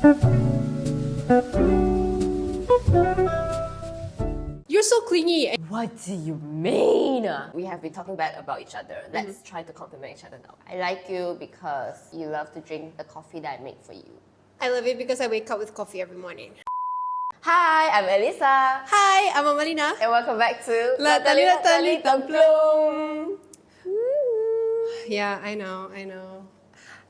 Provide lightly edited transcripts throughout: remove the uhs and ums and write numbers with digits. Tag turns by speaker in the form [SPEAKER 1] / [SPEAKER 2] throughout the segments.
[SPEAKER 1] You're so clingy.
[SPEAKER 2] What do you mean? We have been talking bad about each other. Let's try to compliment each other now. I like you because you love to drink the coffee that I make for you.
[SPEAKER 1] I love it because I wake up with coffee every morning.
[SPEAKER 2] Hi, I'm Elisa.
[SPEAKER 1] Hi, I'm Amalina.
[SPEAKER 2] And welcome back to
[SPEAKER 1] Latali
[SPEAKER 2] Templum.
[SPEAKER 1] Yeah, I know.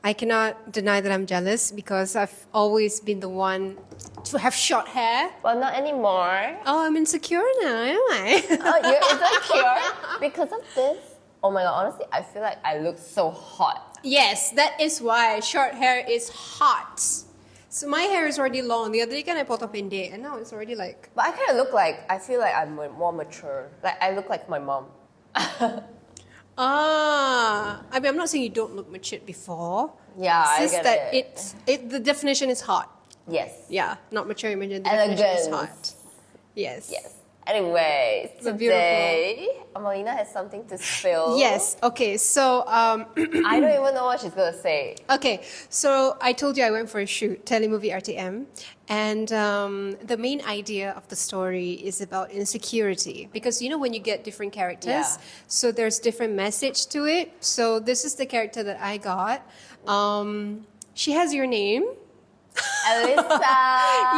[SPEAKER 1] I cannot deny that I'm jealous because I've always been the one to have short hair.
[SPEAKER 2] Well, not anymore.
[SPEAKER 1] Oh, I'm insecure now, am I?
[SPEAKER 2] Oh, you're insecure because of this? Oh my god, honestly, I feel like I look so hot.
[SPEAKER 1] Yes, that is why short hair is hot. So my hair is already long. The other day I potong pendek and now it's already like...
[SPEAKER 2] But I kind of look like, I feel like I'm more mature. Like, I look like my mom.
[SPEAKER 1] I mean, I'm not saying you don't look matured before.
[SPEAKER 2] Yeah, I
[SPEAKER 1] it's just
[SPEAKER 2] get
[SPEAKER 1] that the definition is hot.
[SPEAKER 2] Yes.
[SPEAKER 1] Yeah, not mature image. The definition is hot. Yes.
[SPEAKER 2] Yes. Anyways, today Amalina has something to spill.
[SPEAKER 1] Yes. Okay. So
[SPEAKER 2] I don't even know what she's gonna say.
[SPEAKER 1] Okay. So I told you I went for a shoot, telemovie RTM, and the main idea of the story is about insecurity because you know when you get different characters, so there's different message to it. So this is the character that I got. She has your name.
[SPEAKER 2] Elisa.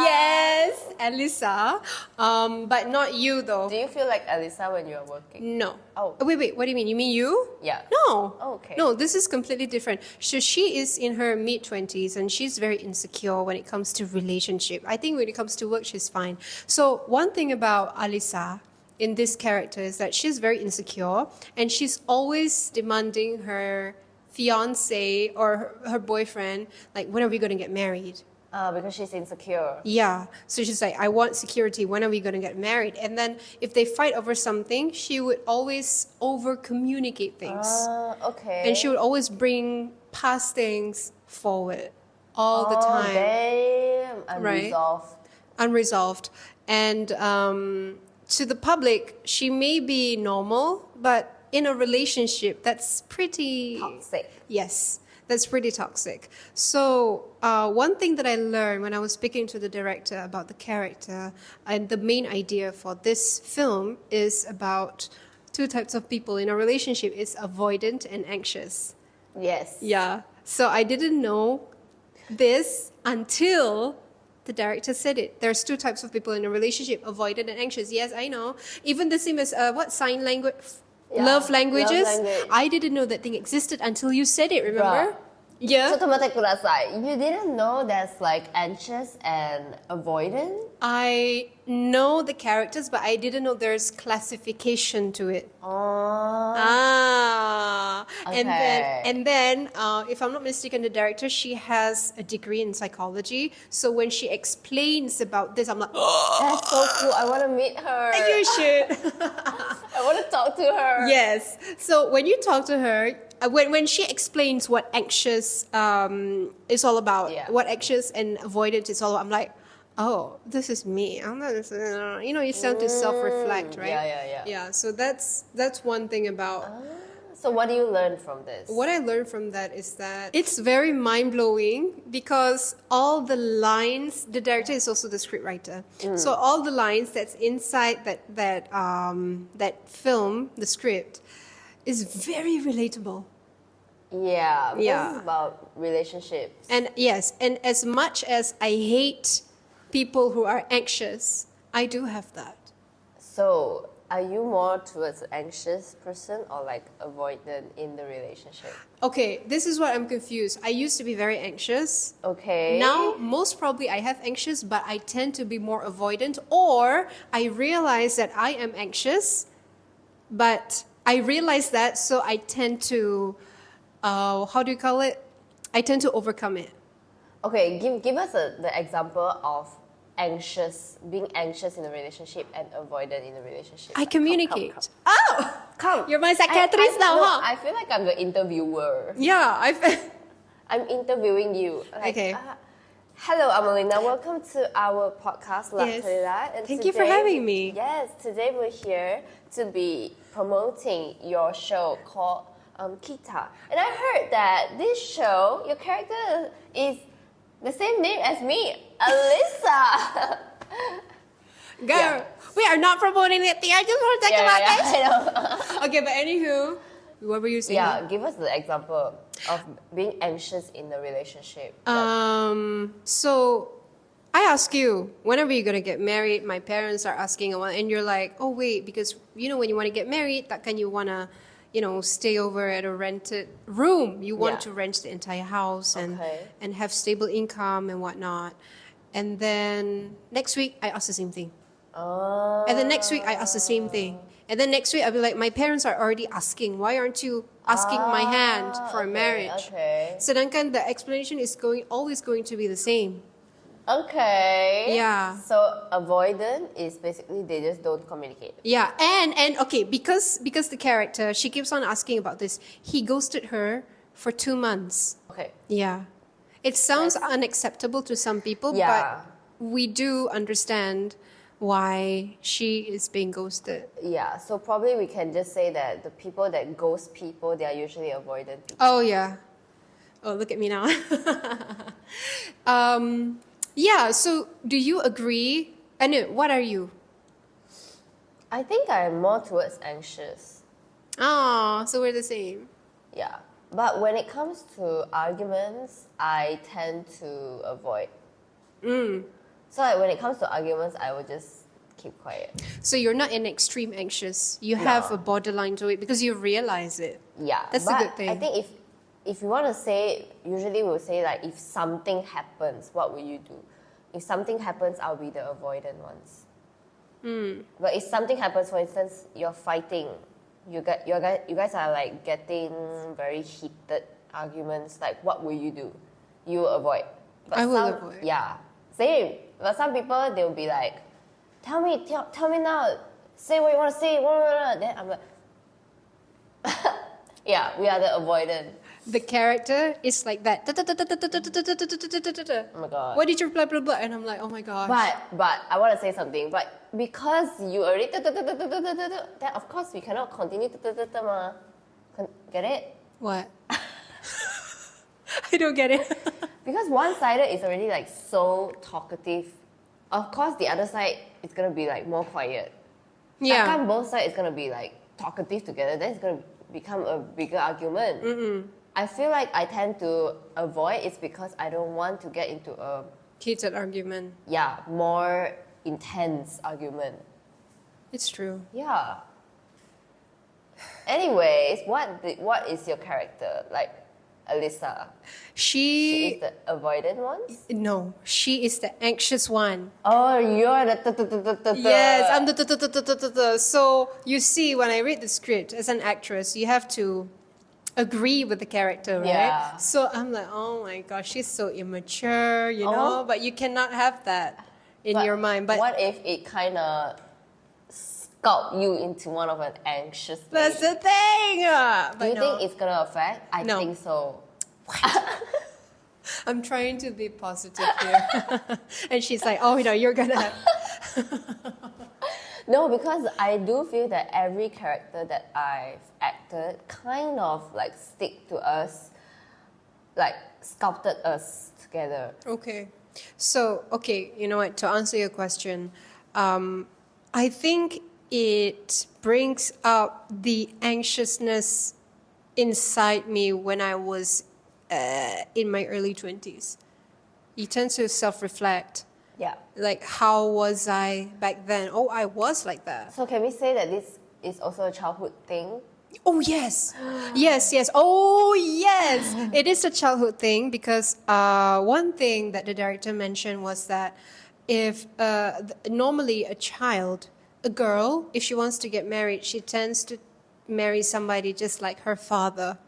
[SPEAKER 1] Yes, Elisa. But not you though.
[SPEAKER 2] Do you feel like Elisa when you're working?
[SPEAKER 1] No.
[SPEAKER 2] Oh.
[SPEAKER 1] Wait. What do you mean? You mean you?
[SPEAKER 2] Yeah.
[SPEAKER 1] No.
[SPEAKER 2] Oh, okay.
[SPEAKER 1] No, this is completely different. So she is in her mid-20s and she's very insecure when it comes to relationship. I think when it comes to work, she's fine. So one thing about Alisa in this character is that she's very insecure and she's always demanding her fiance or her boyfriend, like, when are we going to get married?
[SPEAKER 2] Because she's insecure.
[SPEAKER 1] Yeah. So she's like, I want security. When are we going to get married? And then if they fight over something, she would always over communicate things.
[SPEAKER 2] Okay.
[SPEAKER 1] And she would always bring past things forward all the time.
[SPEAKER 2] Damn. Unresolved.
[SPEAKER 1] Right? Unresolved. And to the public, she may be normal, but in a relationship, that's pretty...
[SPEAKER 2] Toxic.
[SPEAKER 1] Yes. That's pretty toxic. So one thing that I learned when I was speaking to the director about the character and the main idea for this film is about two types of people in a relationship. It's avoidant and anxious.
[SPEAKER 2] Yes.
[SPEAKER 1] Yeah. So I didn't know this until the director said it. There's two types of people in a relationship, avoidant and anxious. Yes, I know. Even the same as sign language...
[SPEAKER 2] Yeah,
[SPEAKER 1] love languages.
[SPEAKER 2] love language.
[SPEAKER 1] I didn't know that thing existed until you said it, remember?
[SPEAKER 2] Bruh.
[SPEAKER 1] Yeah.
[SPEAKER 2] ちょっと待ってください. You didn't know there's like anxious and avoidant?
[SPEAKER 1] I know the characters, but I didn't know there's classification to it.
[SPEAKER 2] Okay.
[SPEAKER 1] And then, if I'm not mistaken, the director, she has a degree in psychology. So when she explains about this, I'm like,
[SPEAKER 2] That's so cool. I want to meet her.
[SPEAKER 1] you should.
[SPEAKER 2] I want to talk to her.
[SPEAKER 1] Yes. So when you talk to her, when she explains what anxious is all about, what anxious and avoidant is all about, I'm like, oh, this is me. I'm not, you start to self-reflect, right? Yeah. So that's one thing about.
[SPEAKER 2] So what do you learn from this?
[SPEAKER 1] What I learned from that is that it's very mind-blowing because all the lines, the director is also the scriptwriter. So all the lines that's inside that film, the script, is very relatable.
[SPEAKER 2] Yeah. This is about relationships.
[SPEAKER 1] And yes, and as much as I hate people who are anxious, I do have that.
[SPEAKER 2] So, are you more towards an anxious person or like avoidant in the relationship?
[SPEAKER 1] Okay, this is what I'm confused. I used to be very anxious.
[SPEAKER 2] Okay.
[SPEAKER 1] Now, most probably I have anxious, but I tend to be more avoidant, or I realize that I am anxious, but I realize that, so I tend to, how do you call it? I tend to overcome it.
[SPEAKER 2] Okay, give us the example of being anxious in a relationship and avoidant in a relationship.
[SPEAKER 1] I communicate.
[SPEAKER 2] Come.
[SPEAKER 1] You're my psychiatrist now, huh?
[SPEAKER 2] I feel like I'm the interviewer.
[SPEAKER 1] Yeah,
[SPEAKER 2] I'm interviewing you. Like,
[SPEAKER 1] okay.
[SPEAKER 2] Hello, Amalina. Welcome to our podcast, La
[SPEAKER 1] Yes.
[SPEAKER 2] Terila. And
[SPEAKER 1] Thank you for having me.
[SPEAKER 2] Yes, today we're here to be promoting your show called Kita. And I heard that this show, your character is The same name as me, Alyssa.
[SPEAKER 1] Girl,
[SPEAKER 2] Yeah.
[SPEAKER 1] we are not promoting it. I just want to talk about
[SPEAKER 2] I
[SPEAKER 1] it.
[SPEAKER 2] know.
[SPEAKER 1] Okay, but anywho, what were you saying?
[SPEAKER 2] Yeah, give us the example of being anxious in a relationship.
[SPEAKER 1] So I ask you, whenever you're gonna get married, my parents are asking, and you're like, oh wait, because when you want to get married, takkan you wanna, stay over at a rented room. You want
[SPEAKER 2] Yeah.
[SPEAKER 1] to rent the entire house
[SPEAKER 2] Okay.
[SPEAKER 1] and have stable income and whatnot. And then next week I ask the same thing.
[SPEAKER 2] Oh.
[SPEAKER 1] And then next week I ask the same thing. And then next week I'll be like, my parents are already asking, why aren't you asking my hand for a marriage?
[SPEAKER 2] Okay.
[SPEAKER 1] Sedangkan the explanation is always going to be the same.
[SPEAKER 2] Okay.
[SPEAKER 1] Yeah.
[SPEAKER 2] So avoidant is basically they just don't communicate.
[SPEAKER 1] Yeah, and okay, because the character, she keeps on asking about this. He ghosted her for 2 months.
[SPEAKER 2] Okay.
[SPEAKER 1] Yeah. It sounds unacceptable to some people,
[SPEAKER 2] Yeah.
[SPEAKER 1] but we do understand why she is being ghosted.
[SPEAKER 2] Yeah. So probably we can just say that the people that ghost people, they are usually avoidant people.
[SPEAKER 1] Oh yeah. Oh, look at me now. Yeah, so do you agree? And what are you?
[SPEAKER 2] I think I'm more towards anxious.
[SPEAKER 1] Oh, so we're the same.
[SPEAKER 2] Yeah. But when it comes to arguments, I tend to avoid. So like when it comes to arguments, I will just keep quiet.
[SPEAKER 1] So you're not an extreme anxious. You have a borderline to it because you realize it.
[SPEAKER 2] Yeah.
[SPEAKER 1] That's
[SPEAKER 2] but
[SPEAKER 1] a good thing.
[SPEAKER 2] I think if you want to say, usually we'll say like if something happens, what will you do? If something happens, I'll be the avoidant ones. But if something happens, for instance, you're fighting, you guys are like getting very heated arguments, like what will you do? You will avoid. But
[SPEAKER 1] I will avoid.
[SPEAKER 2] Yeah. Same. But some people, they'll be like, tell me now, say what you want to say, then I'm like, yeah, we are the avoidant.
[SPEAKER 1] The character is like that.
[SPEAKER 2] Oh my god.
[SPEAKER 1] What did you blah blah blah? And I'm like, oh my gosh.
[SPEAKER 2] But I want to say something. But because you already then of course we cannot continue ma. Get it?
[SPEAKER 1] What? I don't get it.
[SPEAKER 2] Because one sided is already like so talkative. Of course the other side is gonna be like more quiet.
[SPEAKER 1] Yeah.
[SPEAKER 2] Takkan both sides is gonna be like talkative together. Then it's gonna become a bigger argument. I feel like I tend to avoid it's because I don't want to get into a
[SPEAKER 1] Heated argument.
[SPEAKER 2] more intense argument.
[SPEAKER 1] It's true.
[SPEAKER 2] Yeah. Anyways, what is your character like, Alyssa? She is the avoidant one.
[SPEAKER 1] No, she is the anxious one.
[SPEAKER 2] Oh, you're the
[SPEAKER 1] Yes, I'm the. So you see, when I read the script as an actress, you have to agree with the character, right?
[SPEAKER 2] Yeah.
[SPEAKER 1] So I'm like, oh my gosh, she's so immature, you know. But you cannot have that in your mind. But
[SPEAKER 2] what if it kind of sculpt you into one of an anxious
[SPEAKER 1] that's
[SPEAKER 2] lady?
[SPEAKER 1] the thing.
[SPEAKER 2] Do
[SPEAKER 1] But
[SPEAKER 2] you
[SPEAKER 1] no,
[SPEAKER 2] think it's gonna affect? I
[SPEAKER 1] No.
[SPEAKER 2] think so.
[SPEAKER 1] I'm trying to be positive here, and she's like, oh no, you're gonna have.
[SPEAKER 2] No, because I do feel that every character that I've acted kind of like stick to us, like sculpted us together.
[SPEAKER 1] Okay. So, okay, you know what? To answer your question, I think it brings up the anxiousness inside me when I was in my early 20s. You tend to self-reflect.
[SPEAKER 2] Yeah.
[SPEAKER 1] Like, how was I back then? Oh, I was like that.
[SPEAKER 2] So can we say that this is also a childhood thing?
[SPEAKER 1] Oh, yes. Yes. Oh, yes. It is a childhood thing because one thing that the director mentioned was that if normally a girl, if she wants to get married, she tends to marry somebody just like her father.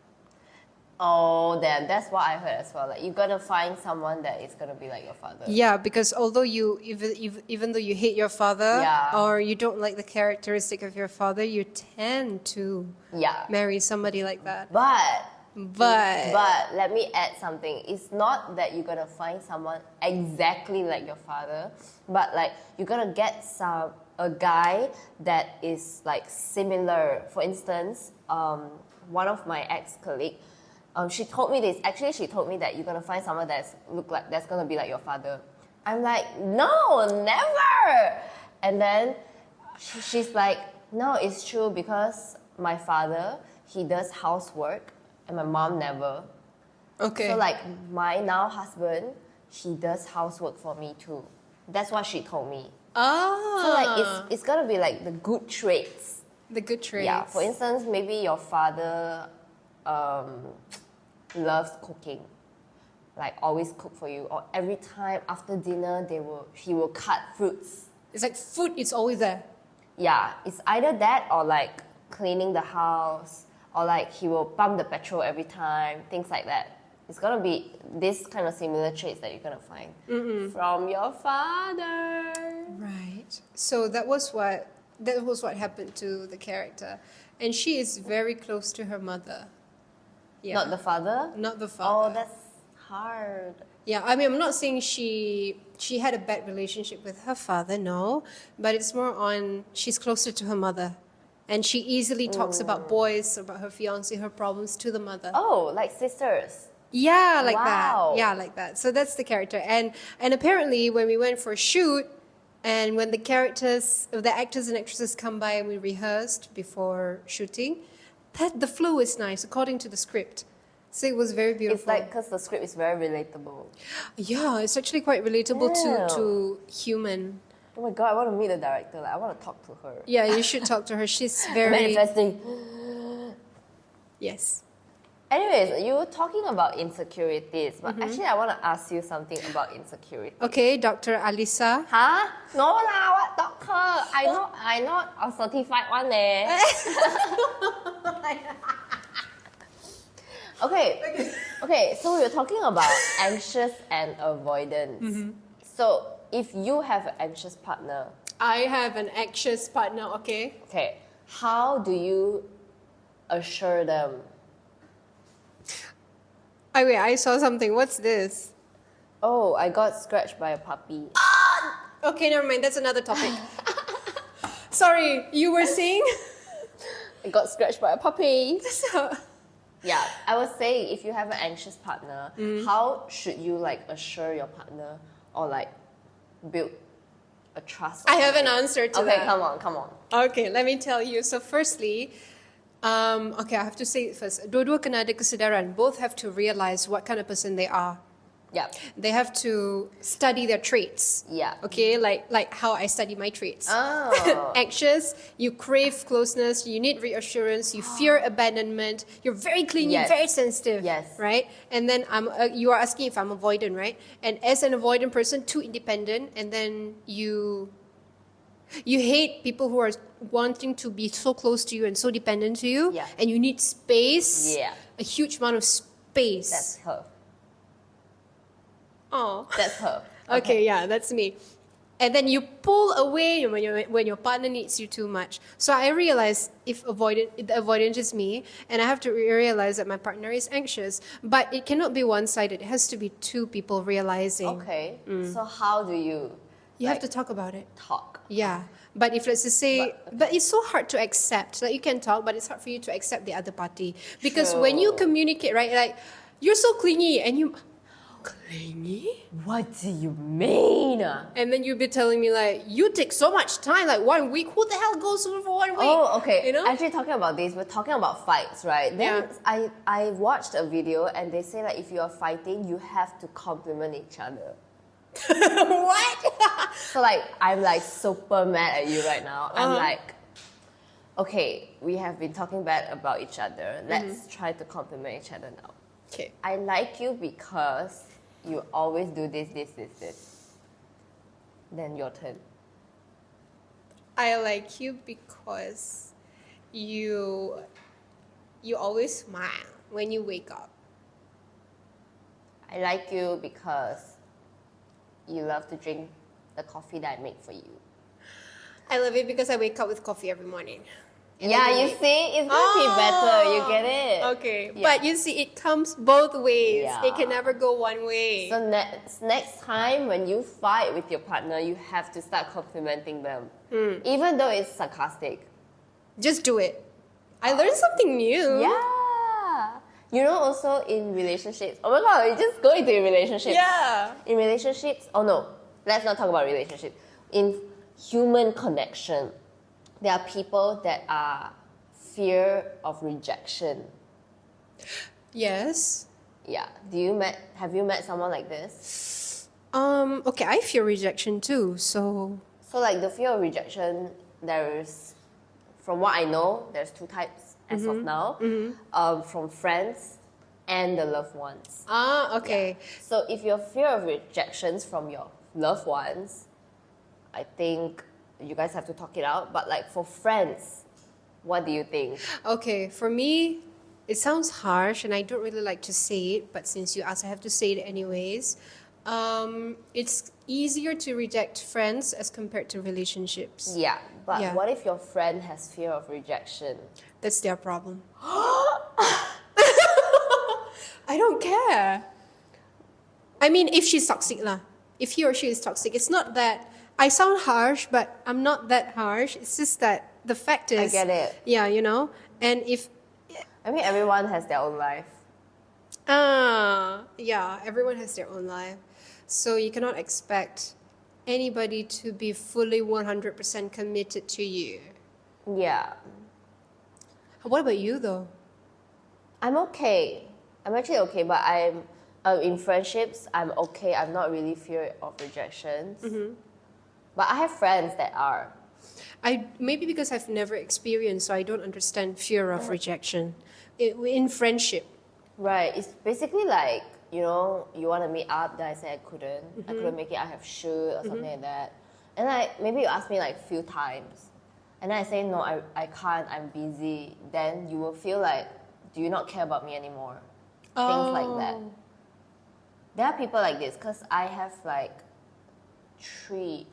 [SPEAKER 2] Oh, then that's what I heard as well. Like you're gonna find someone that is gonna be like your father.
[SPEAKER 1] Yeah, because although even though you hate your father
[SPEAKER 2] Yeah.
[SPEAKER 1] or you don't like the characteristic of your father, you tend to
[SPEAKER 2] Yeah.
[SPEAKER 1] marry somebody like that.
[SPEAKER 2] But
[SPEAKER 1] But
[SPEAKER 2] let me add something. It's not that you're gonna find someone exactly like your father, but like you're gonna get a guy that is like similar. For instance, one of my ex-colleague, She told me this. Actually, she told me that you're gonna find someone that's gonna be like your father. I'm like, no, never. And then she's like, no, it's true because my father, he does housework and my mom never.
[SPEAKER 1] Okay.
[SPEAKER 2] So like my now husband, he does housework for me too. That's what she told me.
[SPEAKER 1] Ah.
[SPEAKER 2] So like it's gonna be like the good traits.
[SPEAKER 1] The good traits.
[SPEAKER 2] Yeah. For instance, maybe your father loves cooking, like always cook for you, or every time after dinner he will cut fruits.
[SPEAKER 1] It's like food is always there.
[SPEAKER 2] Yeah, it's either that or like cleaning the house, or like he will pump the petrol every time, things like that. It's gonna be this kind of similar traits that you're gonna find from your father.
[SPEAKER 1] Right. So that was what happened to the character, and she is very close to her mother. Yeah.
[SPEAKER 2] Not the father?
[SPEAKER 1] Not the father.
[SPEAKER 2] Oh, that's hard.
[SPEAKER 1] Yeah, I mean, I'm not saying she had a bad relationship with her father, no, but it's more on she's closer to her mother, and she easily talks about boys, about her fiance, her problems to the mother.
[SPEAKER 2] Oh, like sisters.
[SPEAKER 1] Yeah, like
[SPEAKER 2] Wow.
[SPEAKER 1] that. Yeah, like that. So that's the character, and apparently when we went for a shoot, and when the actors and actresses come by and we rehearsed before shooting, the flow is nice according to the script. So it was very beautiful.
[SPEAKER 2] It's like because the script is very relatable.
[SPEAKER 1] Yeah, it's actually quite relatable to human.
[SPEAKER 2] Oh my god, I want to meet the director. Like, I want to talk to her.
[SPEAKER 1] Yeah, you should talk to her. She's very...
[SPEAKER 2] Manifesting.
[SPEAKER 1] Yes.
[SPEAKER 2] Anyways, you were talking about insecurities, but actually I want to ask you something about insecurity.
[SPEAKER 1] Okay, Dr. Alisa.
[SPEAKER 2] Huh? No lah, what doctor? I not a certified one eh. Okay, so we were talking about anxious and avoidance. So if you have an anxious partner,
[SPEAKER 1] I have an anxious partner, okay?
[SPEAKER 2] okay, how do you assure them?
[SPEAKER 1] Oh, wait, I saw something. What's this?
[SPEAKER 2] Oh, I got scratched by a puppy.
[SPEAKER 1] Okay, never mind. That's another topic. Sorry, you were saying?
[SPEAKER 2] I got scratched by a puppy.
[SPEAKER 1] So,
[SPEAKER 2] Yeah, I was saying if you have an anxious partner, how should you like assure your partner or like build a trust?
[SPEAKER 1] I have an answer to
[SPEAKER 2] Okay,
[SPEAKER 1] that.
[SPEAKER 2] come on.
[SPEAKER 1] Okay, let me tell you. So firstly, okay, I have to say it first. Dua-dua kena ada kesedaran. Both have to realize what kind of person they are.
[SPEAKER 2] Yeah.
[SPEAKER 1] They have to study their traits.
[SPEAKER 2] Yeah.
[SPEAKER 1] Okay, like how I study my traits.
[SPEAKER 2] Oh.
[SPEAKER 1] Anxious, you crave closeness, you need reassurance, you fear abandonment, you're very clingy,
[SPEAKER 2] Yes.
[SPEAKER 1] very sensitive.
[SPEAKER 2] Yes.
[SPEAKER 1] Right? And then you are asking if I'm avoidant, right? And as an avoidant person, too independent, and then you hate people who are wanting to be so close to you and so dependent to you.
[SPEAKER 2] Yeah.
[SPEAKER 1] And you need space.
[SPEAKER 2] Yeah.
[SPEAKER 1] A huge amount of space.
[SPEAKER 2] That's her.
[SPEAKER 1] Oh.
[SPEAKER 2] That's her.
[SPEAKER 1] Okay, yeah, that's me. And then you pull away when your partner needs you too much. So I realize the avoidant is me, and I have to realize that my partner is anxious. But it cannot be one-sided. It has to be two people realizing.
[SPEAKER 2] Okay. So how do you?
[SPEAKER 1] You have to talk about it.
[SPEAKER 2] Talk.
[SPEAKER 1] Yeah. But if let's just say, but it's so hard to accept. Like you can talk, but it's hard for you to accept the other party. Because when you
[SPEAKER 2] True.
[SPEAKER 1] communicate, right, like you're so clingy and you... Clingy?
[SPEAKER 2] What do you mean?
[SPEAKER 1] And then you'll be telling me like, you take so much time, like 1 week. Who the hell goes for 1 week?
[SPEAKER 2] Oh, okay.
[SPEAKER 1] You know?
[SPEAKER 2] Actually, talking about this, we're talking about fights, right? Then
[SPEAKER 1] Yeah.
[SPEAKER 2] I watched a video and they say like if you are fighting, you have to compliment each other.
[SPEAKER 1] What?
[SPEAKER 2] So like I'm like super mad at you right now. I'm like, okay, we have been talking bad about each other. Let's try to compliment each other now.
[SPEAKER 1] Okay.
[SPEAKER 2] I like you because you always do this. Then your turn.
[SPEAKER 1] I like you because you always smile when you wake up.
[SPEAKER 2] I like you because you love to drink the coffee that I make for you.
[SPEAKER 1] I love it because I wake up with coffee every morning. And
[SPEAKER 2] Yeah,
[SPEAKER 1] then
[SPEAKER 2] you see, it's gonna be better. You get it?
[SPEAKER 1] Okay,
[SPEAKER 2] Yeah.
[SPEAKER 1] but you see, it comes both ways.
[SPEAKER 2] Yeah.
[SPEAKER 1] It can never go one way.
[SPEAKER 2] So next time when you fight with your partner, you have to start complimenting them, even though it's sarcastic.
[SPEAKER 1] Just do it. I learned something new.
[SPEAKER 2] Yeah, You know, also in relationships. Oh my god, we just go into relationships.
[SPEAKER 1] Yeah.
[SPEAKER 2] In relationships, oh no, let's not talk about relationships. In human connection, there are people that are fear of rejection.
[SPEAKER 1] Yes.
[SPEAKER 2] Yeah. Have you met someone like this?
[SPEAKER 1] Okay, I fear rejection too, so
[SPEAKER 2] So like the fear of rejection, from what I know, there's two types as of now. From friends and the loved ones.
[SPEAKER 1] okay.
[SPEAKER 2] So if your fear of rejections from your loved ones, I think you guys have to talk it out. But like for friends, what do you think?
[SPEAKER 1] Okay, for me, it sounds harsh and I don't really like to say it, but since you asked, I have to say it anyways. It's easier to reject friends as compared to relationships.
[SPEAKER 2] Yeah, but
[SPEAKER 1] Yeah.
[SPEAKER 2] what if your friend has fear of rejection?
[SPEAKER 1] That's their problem. I don't care. I mean, if she's toxic lah. If he or she is toxic, it's not that I sound harsh, but I'm not that harsh. It's just that the fact is,
[SPEAKER 2] I get it.
[SPEAKER 1] Yeah, you know. And if
[SPEAKER 2] I mean, everyone has their own life.
[SPEAKER 1] yeah, everyone has their own life, so you cannot expect anybody to be fully 100% committed to you.
[SPEAKER 2] Yeah,
[SPEAKER 1] What about you though?
[SPEAKER 2] I'm okay. I'm actually okay, but I'm in friendships. I'm okay. I'm not really fear of rejections. But I have friends that are.
[SPEAKER 1] Maybe because I've never experienced, so I don't understand fear of rejection in friendship.
[SPEAKER 2] Right. It's basically like, you know, you want to meet up, then I say I couldn't. I couldn't make it, I have shoot or something like that. And like maybe you ask me like few times. And then I say, no, I can't, I'm busy. Then you will feel like, do you not care about me anymore? Things like that. There are people like this because I have like three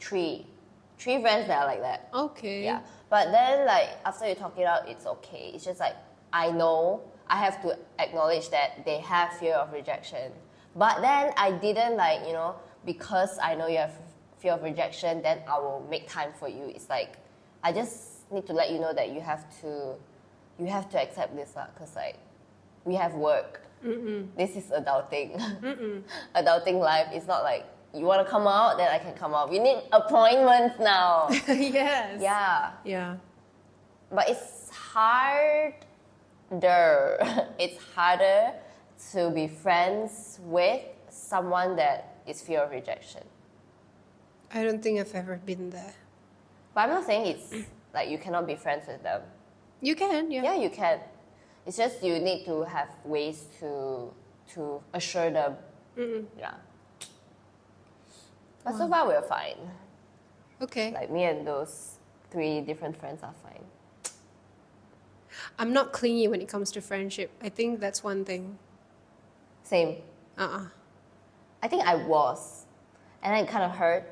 [SPEAKER 2] friends that are like that.
[SPEAKER 1] Okay.
[SPEAKER 2] Yeah. But then like after you talk it out, it's okay. It's just like I know I have to acknowledge that they have fear of rejection. But then I didn't like, you know, because I know you have fear of rejection, then I will make time for you. It's like I just need to let you know that you have to accept this because like we have work. This is adulting. Adulting life is not like you want to come out, then I can come out. We need appointments now.
[SPEAKER 1] Yes.
[SPEAKER 2] Yeah.
[SPEAKER 1] Yeah.
[SPEAKER 2] But it's harder. It's harder to be friends with someone that is fear of rejection.
[SPEAKER 1] I don't think I've ever been there.
[SPEAKER 2] But I'm not saying it's like you cannot be friends with them.
[SPEAKER 1] You can, yeah.
[SPEAKER 2] Yeah, you can. It's just you need to have ways to assure them. Yeah. But so far we're fine.
[SPEAKER 1] Okay.
[SPEAKER 2] Like me and those 3 different friends are fine.
[SPEAKER 1] I'm not clingy when it comes to friendship. I think that's one thing.
[SPEAKER 2] Same. I think I was. And then it kind of hurt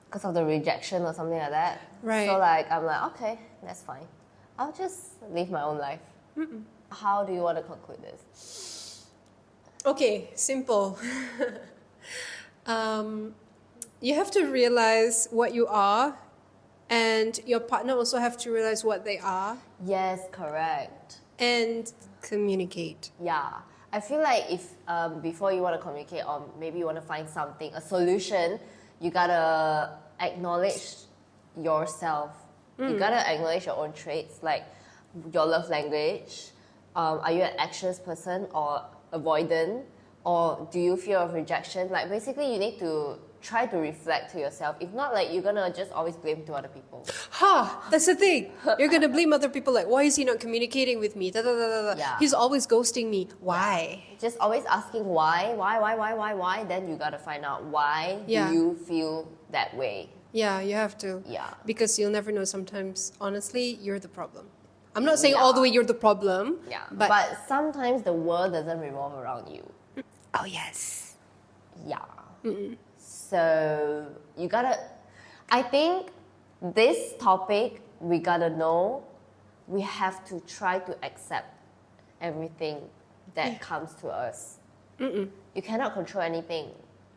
[SPEAKER 2] because of the rejection or something like that.
[SPEAKER 1] Right.
[SPEAKER 2] So like I'm like, okay, that's fine. I'll just live my own life. How do you want to conclude this?
[SPEAKER 1] Okay, simple. You have to realize what you are, and your partner also have to realize what they are,
[SPEAKER 2] Yes, correct.
[SPEAKER 1] and communicate.
[SPEAKER 2] Yeah. I feel like if before you want to communicate or maybe you want to find something, a solution, you gotta acknowledge yourself. You gotta acknowledge your own traits, like your love language. Are you an anxious person or avoidant? Or do you fear of rejection? Like basically you need to try to reflect to yourself. If not, like you're gonna just always blame to other people.
[SPEAKER 1] That's the thing. You're gonna blame other people like, why is he not communicating with me? Da, da, da, da, da.
[SPEAKER 2] Yeah.
[SPEAKER 1] He's always ghosting me. Why?
[SPEAKER 2] Just always asking why, then you gotta find out why
[SPEAKER 1] Yeah.
[SPEAKER 2] do you feel that way.
[SPEAKER 1] Yeah, you have to.
[SPEAKER 2] Yeah.
[SPEAKER 1] Because you'll never know sometimes, honestly, you're the problem. I'm not saying all the way you're the problem.
[SPEAKER 2] Yeah.
[SPEAKER 1] But,
[SPEAKER 2] But sometimes the world doesn't revolve around you.
[SPEAKER 1] oh yes.
[SPEAKER 2] Yeah. So you gotta, I think this topic, we gotta know, we have to try to accept everything that comes to us. You cannot control anything.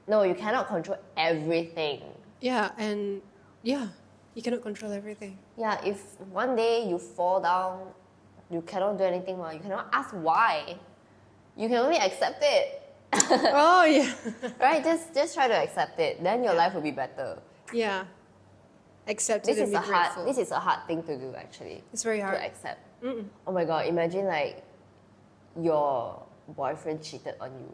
[SPEAKER 2] No, you cannot control everything.
[SPEAKER 1] Yeah, and yeah, you cannot control everything.
[SPEAKER 2] Yeah, if one day you fall down, you cannot do anything well. You cannot ask why. You can only accept it.
[SPEAKER 1] Oh, yeah.
[SPEAKER 2] Right? Just try to accept it. Then your life will be better.
[SPEAKER 1] Yeah. Accept
[SPEAKER 2] This
[SPEAKER 1] it and
[SPEAKER 2] is
[SPEAKER 1] be
[SPEAKER 2] a
[SPEAKER 1] grateful.
[SPEAKER 2] hard. This is a hard thing to do actually.
[SPEAKER 1] It's very hard.
[SPEAKER 2] To accept. Oh my god! Imagine like your boyfriend cheated on you.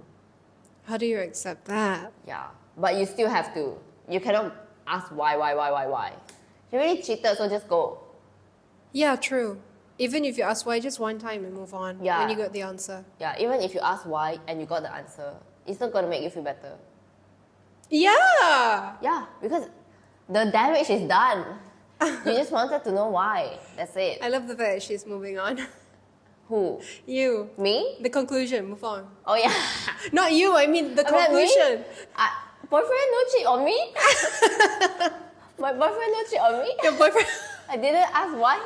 [SPEAKER 1] How do you accept that?
[SPEAKER 2] Yeah, but you still have to. You cannot ask why. You really cheated, so just go.
[SPEAKER 1] Yeah, true. Even if you ask why, just one time and move on.
[SPEAKER 2] Yeah.
[SPEAKER 1] When you got the answer.
[SPEAKER 2] Yeah, even if you ask why and you got the answer, it's not gonna make you feel better.
[SPEAKER 1] Yeah.
[SPEAKER 2] Yeah, because the damage is done. You just wanted to know why. That's it.
[SPEAKER 1] I love the fact that she's moving on.
[SPEAKER 2] Who?
[SPEAKER 1] You.
[SPEAKER 2] Me?
[SPEAKER 1] The conclusion. Move on.
[SPEAKER 2] Oh yeah.
[SPEAKER 1] Not you. I mean the
[SPEAKER 2] I mean,
[SPEAKER 1] conclusion.
[SPEAKER 2] me? Boyfriend no cheat on me? My boyfriend no cheat on me?
[SPEAKER 1] Your boyfriend.
[SPEAKER 2] I didn't ask why.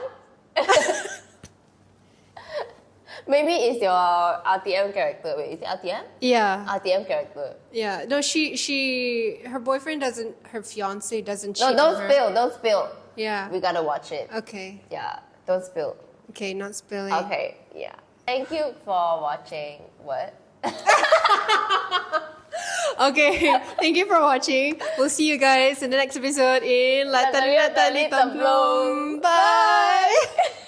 [SPEAKER 2] Maybe it's your RTM character. Wait, is it RTM?
[SPEAKER 1] Yeah.
[SPEAKER 2] RTM character.
[SPEAKER 1] Yeah. No, her boyfriend doesn't. Her fiance doesn't cheat
[SPEAKER 2] No,
[SPEAKER 1] on
[SPEAKER 2] don't
[SPEAKER 1] her.
[SPEAKER 2] spill. Don't spill.
[SPEAKER 1] Yeah.
[SPEAKER 2] We gotta watch it.
[SPEAKER 1] Okay.
[SPEAKER 2] Yeah, don't spill.
[SPEAKER 1] Okay. Not spilling.
[SPEAKER 2] Okay, yeah. Thank you for watching. What?
[SPEAKER 1] Okay. Thank you for watching. We'll see you guys in the next episode in La Tali La Tali Tamplong. Bye.